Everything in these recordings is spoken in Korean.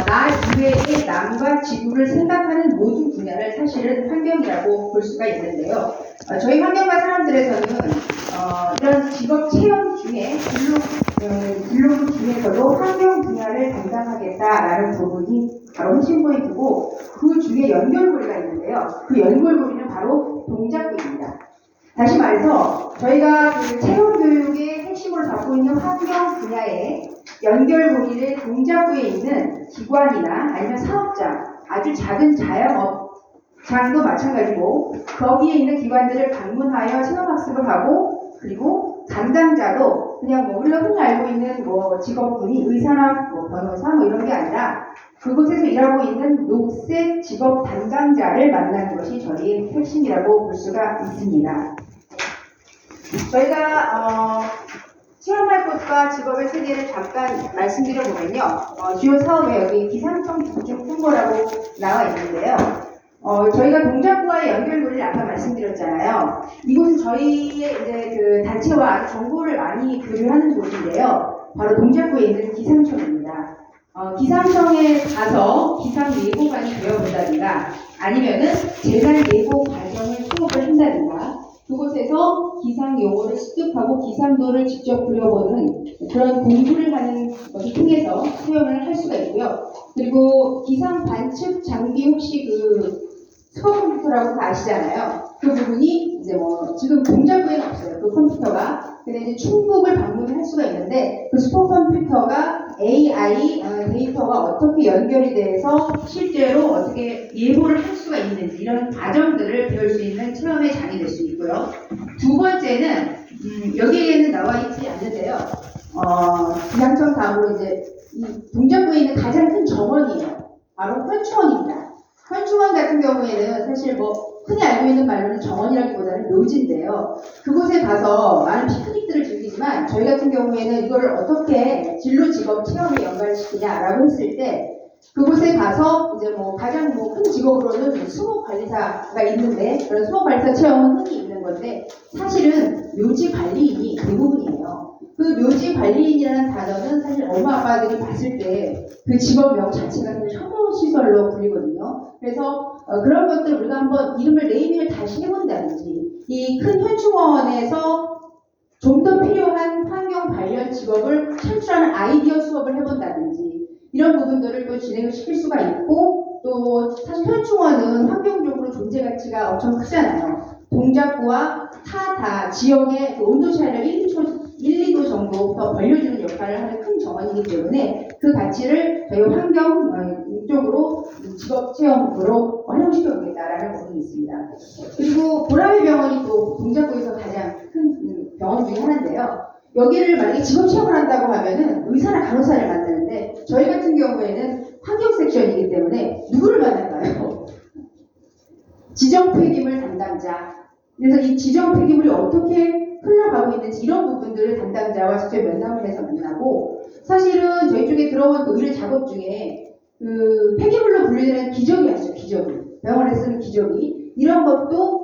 나 이외의 남과 지구를 생각하는 모든 분야를 사실은 환경이라고 볼 수가 있는데요. 저희 환경과 사람들에서는 이런 직업 체험 중에 진로부 중에서도 환경 분야를 담당하겠다라는 부분이 바로 핵심 포인트고, 그 중에 연결고리가 있는데요. 그 연결고리는 바로 동작구입니다. 다시 말해서 저희가 그 체험 교육의 핵심으로 잡고 있는 환경 분야에 연결고리를 동작구에 있는 기관이나 아니면 사업장, 아주 작은 자영업장도 마찬가지고, 거기에 있는 기관들을 방문하여 체험학습을 하고, 그리고 담당자도 그냥 우리가 흔히 알고 있는 직업군이 의사나 변호사 이런 게 아니라 그곳에서 일하고 있는 녹색 직업 담당자를 만나는 것이 저희의 핵심이라고 볼 수가 있습니다. 저희가 체험할 곳과 직업의 세계를 잠깐 말씀드려보면요. 주요 사업에 여기 기상청 집중 홍보라고 나와 있는데요. 저희가 동작구와의 연결고리를 아까 말씀드렸잖아요. 이곳은 저희의 이제 그 단체와 정보를 많이 교류하는 곳인데요. 바로 동작구에 있는 기상청입니다. 기상청에 가서 기상 예보관이 되어본다든가, 아니면은 재난 예보 과정을 수업을 한다든가, 그곳에서 기상 용어를 습득하고 기상도를 직접 그려보는 그런 공부를 하는 것을 통해서 체험을 할 수가 있고요. 그리고 기상 관측 장비 혹시 슈퍼컴퓨터라고 다 아시잖아요. 그 부분이 이제 지금 동작구에는 없어요. 그 컴퓨터가. 근데 이제 충북을 방문을 할 수가 있는데, 그 슈퍼컴퓨터가 AI 데이터가 어떻게 연결이 돼서 실제로 어떻게 예보를 할 수가 있는지, 이런 과정들을 배울 수 있는 체험의 장이 될 수 있고요. 두 번째는 여기에는 나와 있지 않는데요. 기상청 다음으로 이제 이 동작구에 있는 가장 큰 정원이에요. 바로 현충원입니다. 현충원 같은 경우에는 사실 흔히 알고 있는 말로는 정원이라기보다는 묘지인데요. 그곳에 가서 많은 피크닉들을 즐기지만, 저희 같은 경우에는 이거를 어떻게 진로 직업 체험에 연관시키냐라고 했을 때, 그곳에 가서 이제 가장 큰 직업으로는 수목관리사가 있는데, 그런 수목관리사 체험은 흔히 있는 건데, 사실은 묘지 관리인이 대부분이에요. 그 묘지 관리인이라는 단어는 사실 엄마 아빠들이 봤을 때 그 직업명 자체가 혐오 시설로 불리거든요. 그래서 그런 것들 우리가 한번 이름을 네이밍을 다시 해본다든지, 이 큰 현충원에서 좀 더 필요한 환경 관련 직업을 창출하는 아이디어 수업을 해본다든지, 이런 부분들을 또 진행을 시킬 수가 있고, 또 사실 현충원은 환경적으로 존재 가치가 엄청 크잖아요. 동작구와 타 지역의 온도 차이를 1, 2도 정도 더 벌려주는 역할을 하는 큰 정원이기 때문에 그 가치를 저희 환경 쪽으로 직업 체험으로 활용시켜 보겠다라는 부분이 있습니다. 그리고 보라매 병원이 또 동작구에서 가장 큰 병원 중에 하나인데요. 여기를 만약에 직업 체험을 한다고 하면은 의사나 간호사를 만나는데, 저희 같은 경우에는 환경 섹션이기 때문에 누구를 만날까요? 지정 폐기물 담당자. 그래서 이 지정 폐기물이 어떻게 흘러가고 있는지, 이런 부분들을 담당자와 직접 면담을 해서 만나고, 사실은 저희 쪽에 들어온 그 의료 작업 중에 그 폐기물로 분류되는 기저귀 아시죠? 기저귀. 병원에 쓰는 기저귀. 이런 것도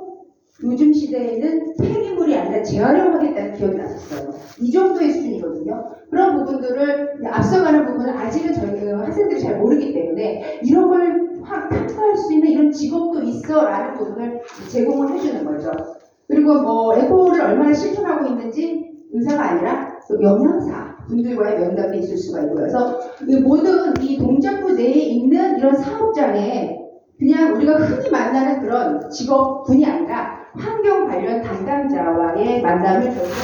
요즘 시대에는 폐기물이 아니라 재활용하겠다는 기업이 나섰어요. 이 정도의 수준이거든요. 그런 부분들을 앞서가는 부분은 아직은 저희 학생들이 잘 모르기 때문에, 이런 걸 평가할 수 있는 이런 직업도 있어라는 부분을 제공을 해주는 거죠. 그리고 에코를 얼마나 실천하고 있는지 의사가 아니라 또 영양사 분들과의 면담도 있을 수가 있고요. 그래서 모든 이 동작구 내에 있는 이런 사업장에 그냥 우리가 흔히 만나는 그런 직업군이 아니라 환경 관련 담당자와의 만남을 저희가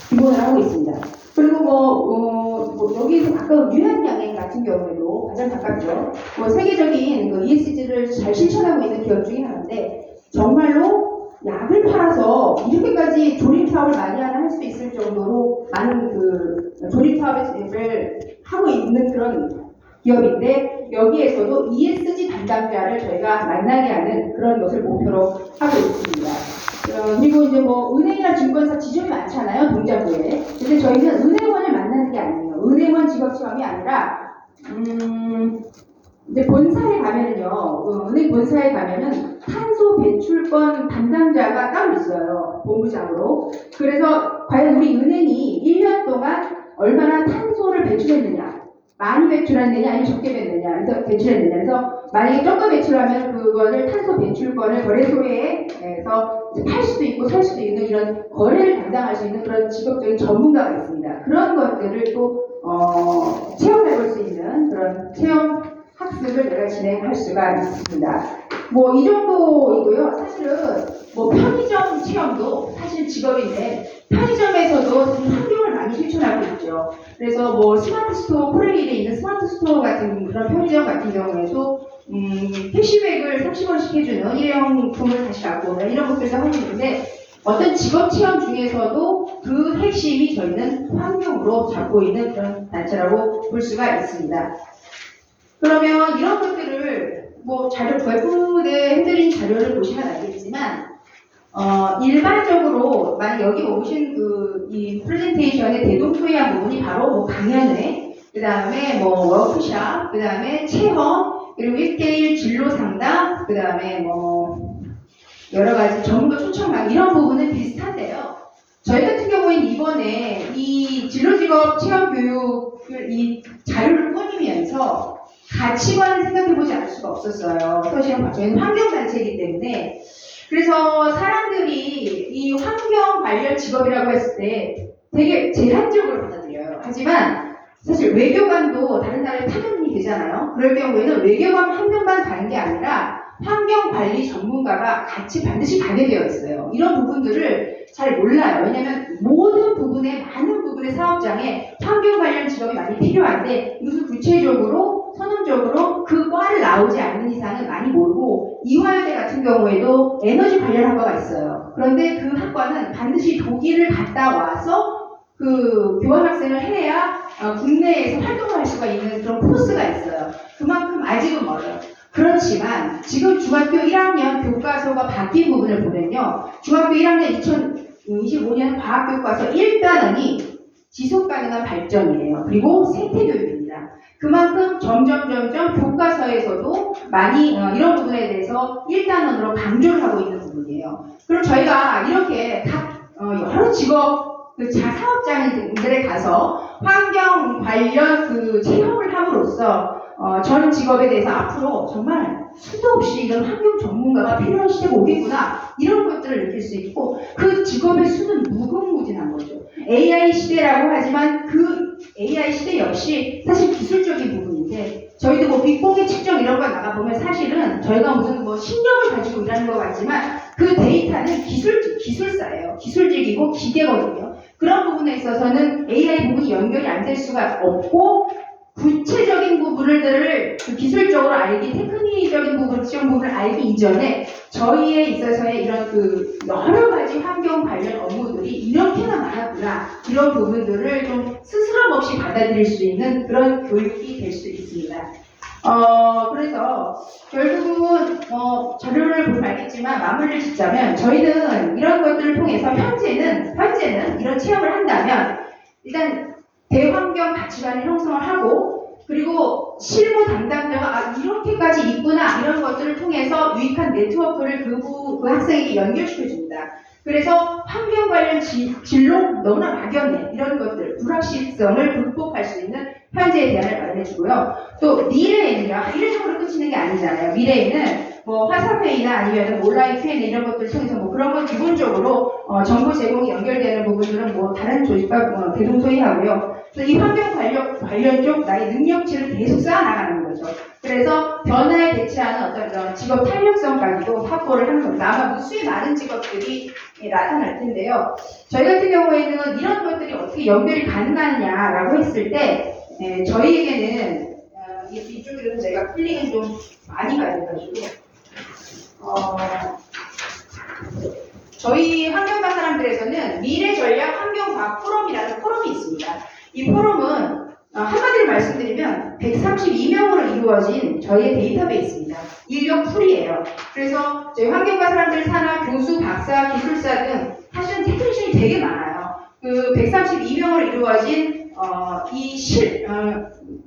기본으로 하고 있습니다. 그리고 여기서 가까운 유한양행 같은 경우에도 가장 가깝죠. 세계적인 그 ESG를 잘 실천하고 있는 기업 중에 하나인데, 정말로 약을 팔아서 이렇게까지 조립 사업을 많이 할 수 있을 정도로 많은 그 조립 사업을 하고 있는 그런 기업인데, 여기에서도 ESG 담당자를 저희가 만나게 하는 그런 것을 목표로 하고 있습니다. 그리고 이제 은행이나 증권사 지점이 많잖아요, 동작구에. 근데 저희는 은행원을 만나는 게 아니에요. 은행원 직업 체험이 아니라 이제 본사에 가면은요, 은행 본사에 가면은 탄소 배출권 담당자가 따로 있어요, 본부장으로. 그래서 과연 우리 은행이 1년 동안 얼마나 탄소를 배출했느냐, 많이 배출했느냐 아니면 적게 냈느냐, 그래서 배출했느냐. 그래서 만약에 조금 배출하면 그거를 탄소 배출권을 거래소에서 팔 수도 있고 살 수도 있는 이런 거래를 담당할 수 있는 그런 직업적인 전문가가 있습니다. 그런 것들을 또 체험해볼 수 있는 그런 체험 학습을 내가 진행할 수가 있습니다. 뭐 이 정도이고요. 사실은 뭐 편의점 체험도 사실 직업인데 편의점에서도 환경을 많이 실천하고 있죠. 그래서 뭐 스마트 스토어, 코레일에 있는 스마트 스토어 같은 그런 편의점 같은 경우에도 캐시백을 30원씩 해주는 일회용품을 다시 갖고 오는 이런 것들도 하고 있는데 어떤 직업 체험 중에서도 그 핵심이 저희는 환경으로 잡고 있는 그런 단체라고 볼 수가 있습니다. 그러면 이런 것들을 뭐 자료 웹푸드에 해드린 자료를 보시면 알겠지만 일반적으로 만약 여기 오신 이 프레젠테이션의 대동소이한 부분이 바로 뭐 강연회, 그 다음에 뭐 워크샵, 그 다음에 체험, 그리고 1대1 진로 상담, 그 다음에 뭐 여러 가지 전문가 초청강 이런 부분은 비슷한데요. 저희 같은 경우에는 이번에 이 진로직업 체험 교육을 이 자료를 꾸미면서 가치관을 생각해보지 않을 수가 없었어요. 사실은 저희는 환경단체이기 때문에. 그래서 사람들이 이 환경 관련 직업이라고 했을 때 되게 제한적으로 받아들여요. 하지만 사실 외교관도 다른 나라에 파견이 되잖아요. 그럴 경우에는 외교관 한 명만 가는 게 아니라 환경관리 전문가가 같이 반드시 가게 되어 있어요. 이런 부분들을 잘 몰라요. 왜냐하면 모든 부분에 많은 부분의 사업장에 환경 관련 직업이 많이 필요한데 이것을 구체적으로 선언적으로 그 과를 나오지 않는 이상은 많이 모르고 이화여대 같은 경우에도 에너지 관련 학과가 있어요. 그런데 그 학과는 반드시 독일을 갔다 와서 그 교환학생을 해야 국내에서 활동을 할 수가 있는 그런 코스가 있어요. 그만큼 아직은 멀어요. 그렇지만 지금 중학교 1학년 교과서가 바뀐 부분을 보면요. 중학교 1학년 2025년 과학교과서 1단원이 지속가능한 발전이에요. 그리고 생태교육입니다. 그만큼 점점 교과서에서도 많이 이런 부분에 대해서 1단원으로 강조를 하고 있는 부분이에요. 그럼 저희가 이렇게 각 여러 직업 사업장들에 가서 환경 관련 체험을 함으로써 전 직업에 대해서 앞으로 정말 수도 없이 이런 환경 전문가가 필요한 시대가 오겠구나 이런 것들을 느낄 수 있고 그 직업의 수는 무궁무진한 거죠. AI 시대라고 하지만 그 AI 시대 역시 사실 기술적인 부분인데 저희도 뭐 빅공의 측정 이런 거 나가보면 사실은 저희가 무슨 뭐 신념을 가지고 일하는 것 같지만 그 데이터는 기술사예요. 기술직이고 기계거든요. 그런 부분에 있어서는 AI 부분이 연결이 안 될 수가 없고 구체적인 부분들을 기술적으로 알기, 테크닉적인 부분, 지정 부분을 알기 이전에 저희에 있어서의 이런 여러 가지 환경 관련 업무들이 이렇게나 많았구나 이런 부분들을 좀 스스럼 없이 받아들일 수 있는 그런 교육이 될 수 있습니다. 그래서 결국은 자료를 보면 알겠지만 마무리를 짓자면 저희는 이런 것들을 통해서 현재는 이런 체험을 한다면 일단 대환경 가치관을 형성을 하고 그리고 실무 담당자가 이렇게까지 있구나 이런 것들을 통해서 유익한 네트워크를 그 학생에게 연결시켜줍니다. 그래서 환경 관련 진로 너무나 막연해 이런 것들 불확실성을 극복할 수 있는 현재의 대안을 마련해주고요. 또 미래에는요. 이례적으로 끝이는 게 아니잖아요. 미래에는 뭐 화상회의나 아니면 온라인 Q&A 이런 것들 통해서 뭐 그런 건 기본적으로 정보 제공이 연결되는 부분들은 뭐 다른 조직과 대동소이하고요. 그래서 이 환경 관련 쪽 나의 능력치를 계속 쌓아나가는 거죠. 그래서 변화에 대처하는 어떤 이런 직업 탄력성까지도 확보를 하는 겁니다. 아마 무수히 많은 직업들이 나타날 텐데요. 저희 같은 경우에는 이런 것들이 어떻게 연결이 가능하냐라고 했을 때 저희에게는 이쪽에서 제가 클릭은 좀 많이 가야 돼가지고 저희 환경과 사람들에서는 미래전략 환경과학 포럼이라는 포럼이 있습니다. 이 포럼은 한마디로 말씀드리면 132명으로 이루어진 저희의 데이터베이스입니다. 인력 풀이에요. 그래서 저희 환경과 사람들 산하, 교수, 박사, 기술사 등 사실은 테크니션이 되게 많아요. 그 132명으로 이루어진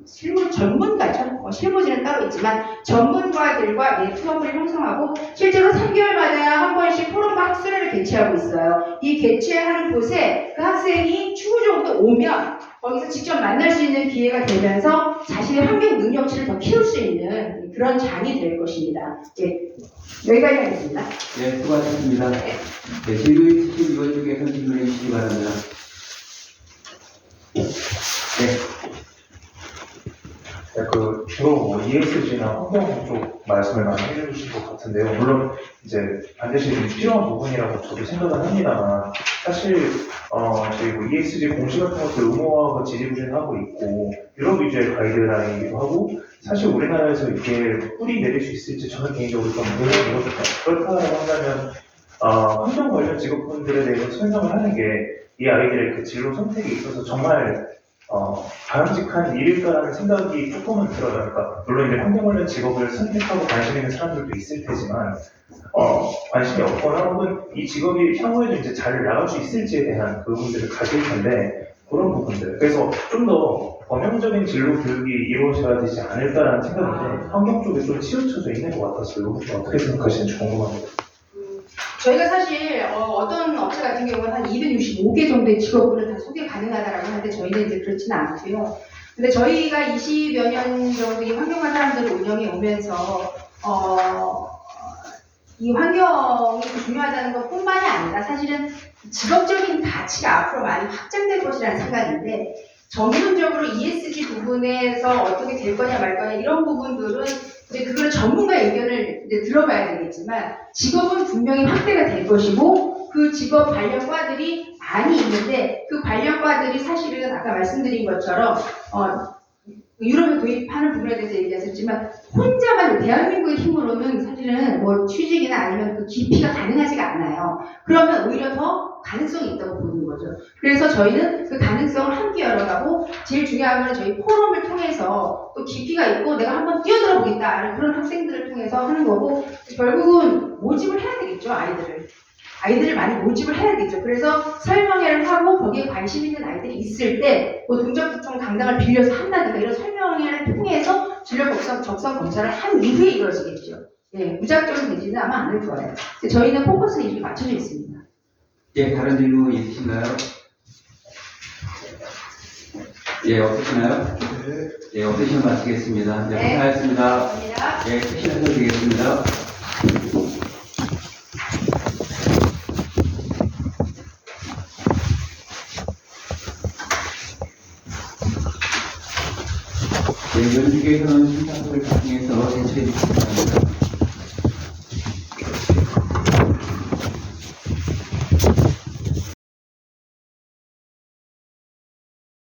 실무 전문가죠. 실무진은 따로 있지만 전문가들과 네트워크를 형성하고 실제로 3개월마다 한 번씩 포럼과 학술회를 개최하고 있어요. 이 개최하는 곳에 그 학생이 추후적으로 오면 거기서 직접 만날 수 있는 기회가 되면서 자신의 환경 능력치를 더 키울 수 있는 그런 장이 될 것입니다. 예, 여기까지 하겠습니다. 네, 수고하셨습니다. 네, 질문 있으신 의원 중에서 질문해 주시기 바랍니다. 네. 네, 주로 ESG나 환경 쪽 말씀을 많이 해주신 것 같은데요. 물론 이제 반드시 좀 필요한 부분이라고 저도 생각은 합니다만 사실 저희 ESG 공시 같은 것도 의무화하고 지지부진하고 있고 유럽 위주의 가이드라인이기도 하고 사실 우리나라에서 이게 뿌리 내릴 수 있을지 저는 개인적으로 좀 의문이거든요. 그렇다고 한다면 환경 관련 직업군들에 대해서 설명을 하는 게 이 아이들의 그 진로 선택에 있어서 정말 바람직한 일일까라는 생각이 조금은 들어요. 그러니까 물론 이제 환경 관련 직업을 선택하고 관심 있는 사람들도 있을 테지만 관심이 없거나 혹은 이 직업이 향후에도 이제 잘 나갈 수 있을지에 대한 의문들을 가질 텐데 그런 부분들. 그래서 좀 더 범용적인 진로 교육이 이루어져야 되지 않을까라는 생각인데 환경 쪽에 좀 치우쳐져 있는 것 같았어요. 어떻게 생각하시는지 궁금합니다. 저희가 사실 어떤 업체 같은 경우는 한 265개 정도의 직업군을 다 소개 가능하다라고 하는데 저희는 이제 그렇지는 않고요. 근데 저희가 20여 년 정도 이 환경관 사람들을 운영해 오면서 이 환경이 중요하다는 것뿐만이 아니라 사실은 직업적인 가치가 앞으로 많이 확장될 것이라는 생각인데 전문적으로 ESG 부분에서 어떻게 될 거냐 말 거냐 이런 부분들은 이제 그거는 전문가의 의견을 이제 들어봐야 되겠지만 직업은 분명히 확대가 될 것이고 그 직업 관련과들이 많이 있는데 그 관련과들이 사실은 아까 말씀드린 것처럼 유럽에 도입하는 부분에 대해서 얘기하셨지만 혼자만 대한민국의 힘으로는 사실은 뭐 취직이나 아니면 그 깊이가 가능하지가 않아요. 그러면 오히려 더 가능성이 있다고 보는 거죠. 그래서 저희는 그 가능성을 함께 열어가고 제일 중요한 건 저희 포럼을 통해서 또 깊이가 있고 내가 한번 뛰어들어 보겠다는 그런 학생들을 통해서 하는 거고 결국은 모집을 해야 되겠죠. 아이들을 많이 모집을 해야겠죠. 그래서 설명회를 하고 거기에 관심 있는 아이들이 있을 때 뭐 동작구청 당당을 빌려서 한다든가 이런 설명회를 통해서 진로 적성 검사를 한 이후에 이루어지겠죠. 예, 무작정 되지는 아마 않을 거예요. 저희는 포커스는 이렇게 맞춰져 있습니다. 예, 다른 질문 있으신가요? 예, 없으시나요? 예, 없으시면 마치겠습니다. 네, 고생하셨습니다. 감사합니다. 예, 세션에서 드리겠습니다. 네, 연주계에서는 심사석을 작성해서 제출해 주시기 바랍니다.